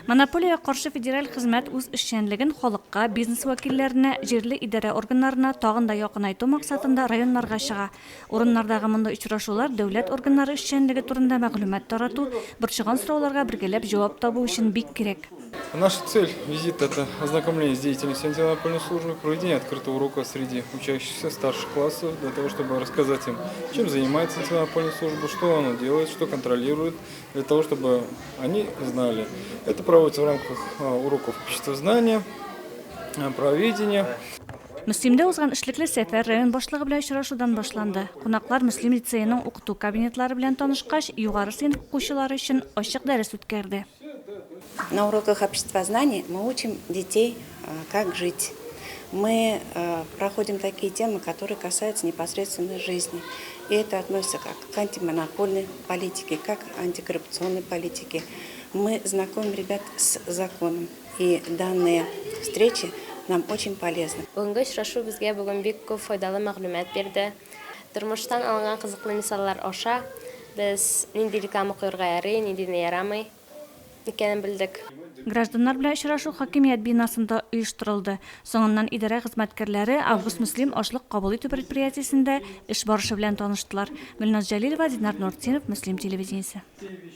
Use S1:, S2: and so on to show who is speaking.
S1: Монополия каршы федераль хезмәт үз эшчәнлеген халыкка, бизнес вәкилләренә, җирле идарә органнарына тагын да якынайту максатында районнарга чыга. Урыннардагы мондай очрашулар дәүләт органнары эшчәнлеге турында мәгълүмат тарату, борчыган сорауларга бергәләп җавап табу өчен бик кирәк.
S2: Наша цель визита – это ознакомление с деятельностью антимонопольной службы, проведение открытого урока среди учащихся старших классов, для того, чтобы рассказать им, чем занимается антимонопольная служба, что она делает, что контролирует, для того, чтобы они знали. Это проводится в рамках уроков обществознания, правоведения.
S1: Мөслимдә узган эшлекле сәфәр район башлыгы белән очрашудан башланды. Кунаклар Мөслим лицейның укыту кабинетлары белән танышкач, югары сыйныф укучылары өчен ачык дәрес үткәрде.
S3: На уроках обществознания мы учим детей, как жить. Мы проходим такие темы, которые касаются непосредственной жизни. И это относится как к антимонопольной политике, как к антикоррупционной политике. Мы знакомим ребят с законом. И данные встречи нам очень полезны.
S4: Бүгенге очрашу безгә бүген бик күп файдалы мәгълүмат бирде. Тормыштан алынган кызыклы мисаллар аша без нинди реклама куярга ярый, нинди ярамый икәнен белдек.
S1: Гражданнар белән очрашу хакимият бинасында оештырылды. Соңыннан идарә хезмәткәрләре Август Мөслим ашлык кабул итү предприятиесендә эш барышы белән таныштылар. Гөлназ Җәлилова, Динар Нуртдинов, Мөслим телевидениесе.